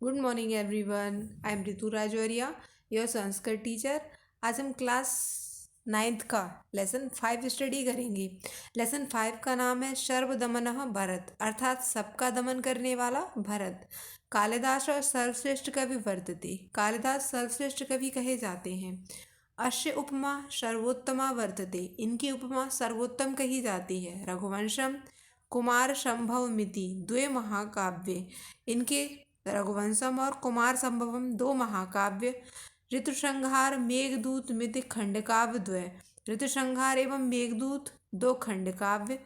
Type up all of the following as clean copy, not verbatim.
Good morning everyone. I am Ritu Rajouria, your Sanskrit teacher. आज हम class 9th का लेसन 5 स्टडी करेंगे। लेसन 5 का नाम है सर्वदमनः भरत, अर्थात सबका दमन करने वाला भरत। कालिदास और सर्वश्रेष्ठ कवि वर्तते। कालिदास सर्वश्रेष्ठ कवि कहे जाते हैं। अस्य उपमा सर्वोत्तमा वर्तते, इनकी उपमा सर्वोत्तम कही जाती है। रघुवंशम कुमार संभव मिति द्वे महाकाव्य, इनके रघुवंशम और कुमार संभवम दो महाकाव्य। ऋतुसंहार मेघदूत मिति खंडकाव्य द्वय, ऋतुसंहार एवं मेघदूत दो खंडकाव्य।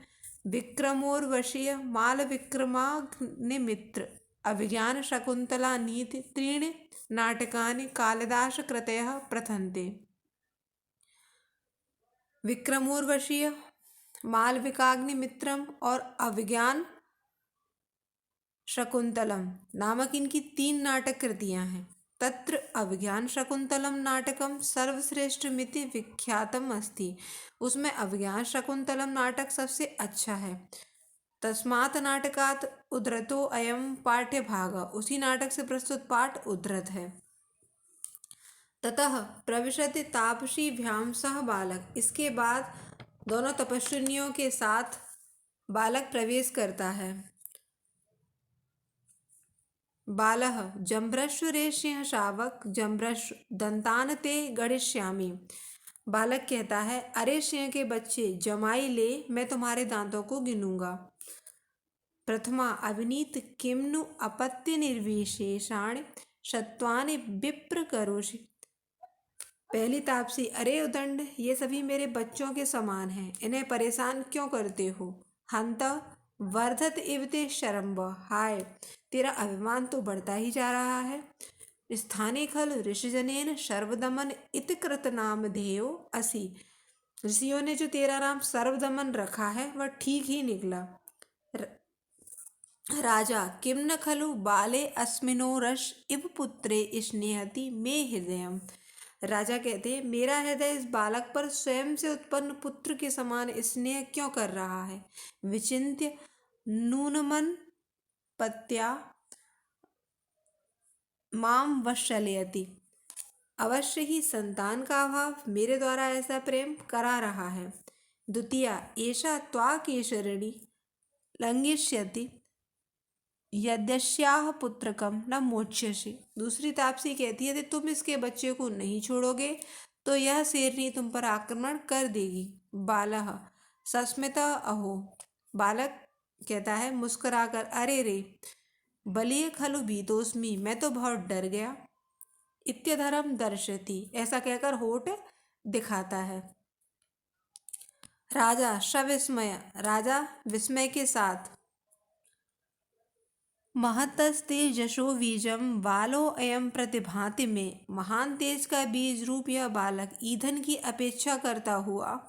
विक्रमोर्वशीय माल विक्रमाग्निमित्र अभिज्ञान शकुंतला नीति त्रीणि नाटकानि कालिदास कृतयः प्रथन्ते। विक्रमोर्वशीय, मालविकाग्निमित्रम और अभिज्ञान शकुंतलम नामक इनकी 3 नाटक कृतियां हैं। तत्र अभिज्ञान शकुंतलम नाटकम सर्वश्रेष्ठ मिति विख्यातम अस्ति, उसमें अभिज्ञान शकुंतलम नाटक सबसे अच्छा है। तस्मात् नाटकात् उद्धृतो अयम पाठ्य भाग, उसी नाटक से प्रस्तुत पाठ उद्धृत है। ततः प्रविशति तापसी भ्याम सह बालक, इसके बाद दोनों तपस्विनियों के साथ बालक प्रवेश करता है। बालः जम्भृश्व रे सिंह शावक जम्भृश्व दंतान ते गणिष्यामि। बालक कहता है, अरे सिंह के बच्चे जमाई ले, मैं तुम्हारे दांतों को गिनूंगा। प्रथमा अविनीत किम्नु अपत्य निर्विशेषाण सत्वानि विप्र करोषि। पहली तापसी, अरे उदंड, ये सभी मेरे बच्चों के समान हैं, इन्हें परेशान क्यों करते हो। हंत वर्धत इव ते शरम्ब, हाय तेरा अभिमान तो बढ़ता ही जा रहा है। स्थाने खल ऋषिजनेन सर्वदमन इत कृत नाम धेयो असि, ऋषियों ने जो तेरा नाम सर्वदमन रखा है वह ठीक ही निकला। राजा किम न खलु बाले अस्मिनो रस इव पुत्रे स्नेहति मे हृदयम। राजा कहते हैं, मेरा हृदय इस बालक पर स्वयं से उत्पन्न पुत्र के समान स्नेह क्यों कर रहा है। विचिन्त्य नूनमन पत्या माम वशलयति, अवश्य ही संतान का अभाव मेरे द्वारा ऐसा प्रेम करा रहा है। द्वितीया एषा त्वाकेशरिणी लंघिष्यति यद्यस्याह पुत्रकम न मोक्ष्यसि। दूसरी तापसी कहती है, यदि तुम इसके बच्चे को नहीं छोड़ोगे तो यह शेरनी तुम पर आक्रमण कर देगी। बालः सस्मिता अहो, बालक कहता है मुस्कुराकर, अरे रे बलिए खलु भीतोस्मि, मैं तो बहुत डर गया। इत्यधरम दर्शति, ऐसा कहकर होठ दिखाता है। राजा सविस्मय, राजा विस्मय के साथ, महतस्ते जशो बीजम बालो अयम प्रतिभाति में, महान तेज का बीज रूप यह बालक ईंधन की अपेक्षा करता हुआ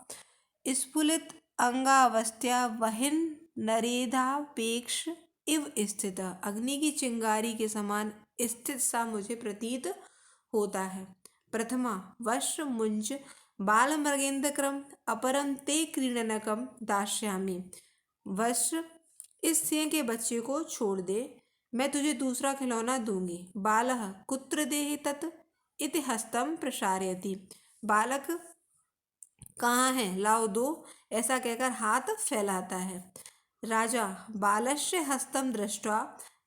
स्फुलित अंगावस्था वहिन नरेदापेक्ष इव स्थित, अग्नि की चिंगारी के समान स्थित सा मुझे प्रतीत होता है। प्रथमा वश मुंज बाल मृगेन्द्रक्रम अपरम ते क्रीडनकम दास्यामि। वश, इस सिंह के बच्चे को छोड़ दे, मैं तुझे दूसरा खिलौना दूंगी। बालः कुत्र देहि तत् इति हस्तम प्रसारयति, बालक कहाँ है, लाओ दो, ऐसा कहकर हाथ फैलाता है। राजा बालस्य हस्तम दृष्ट्वा,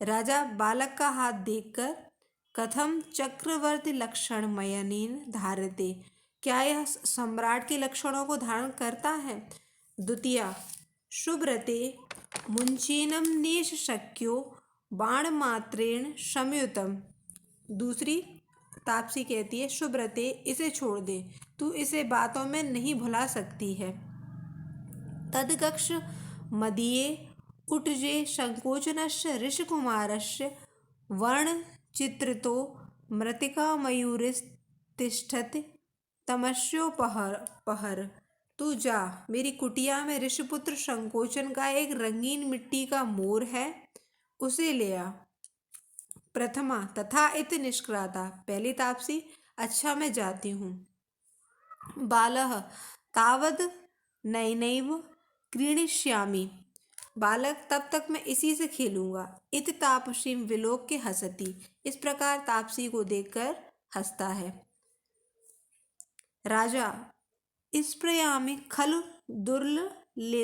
राजा बालक का हाथ देखकर, कथम चक्रवर्ती लक्षण मयनीन धारते, क्या यह सम्राट के लक्षणों को धारण करता है। द्वितीया शुभ्रते मुंचीनम नेश शक्यो बाण मात्रेण संयुतम। दूसरी तापसी कहती है, शुभ्रते, इसे छोड़ दे, तू इसे बातों में नहीं भुला सकती है। तदकक्ष मदीये उटजे संकोचनस्य ऋषिकुमारस्य वर्ण चित्रितो मृतिका मयूरिस्तिष्ठति तमस्योपहर। तू जा, मेरी कुटिया में ऋषिपुत्र संकोचन का एक रंगीन मिट्टी का मोर है, उसे ले आ। प्रथमा तथा इति निष्क्राता, पहली तापसी, अच्छा मैं जाती हूँ। बालः तावद नैनैव क्रीणिष्यामि, बालक तब तक मैं इसी से खेलूंगा। इत तापसीम विलोक के हंसती। इस प्रकार तापसी को देखकर हंसता है। राजा स्प्रयामि खलु दुर्लयास्मै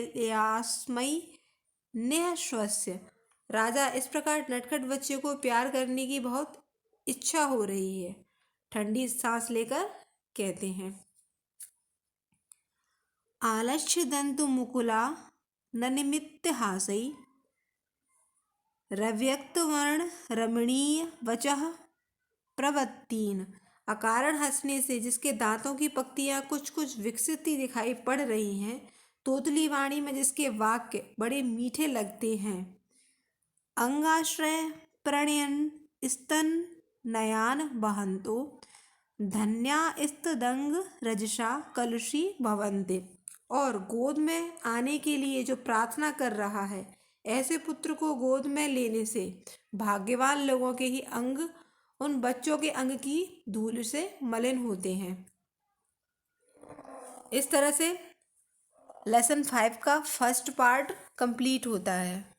निःश्वस्य। राजा, इस प्रकार नटखट बच्चे को प्यार करने की बहुत इच्छा हो रही है। ठंडी सांस लेकर कहते हैं। आलस्य दंतु मुकुला ननिमित्त हासै रव्यक्त वर्ण रमणीय वचः प्रवत्तीन। अकारण हंसने से जिसके दांतों की पक्तियां कुछ कुछ विकसित ही दिखाई पड़ रही हैं, तोतली वाणी में जिसके वाक्य बड़े मीठे लगते हैं, अंगाश्रय प्रणयन स्तन नयान बहंतो धन्या स्तदंग रजसा कलुषी भवन्ते। और गोद में आने के लिए जो प्रार्थना कर रहा है, ऐसे पुत्र को गोद में लेने से भाग्यवान लोगों के ही अंग उन बच्चों के अंग की धूल से मलिन होते हैं। इस तरह से लेसन 5 का फर्स्ट पार्ट कंप्लीट होता है।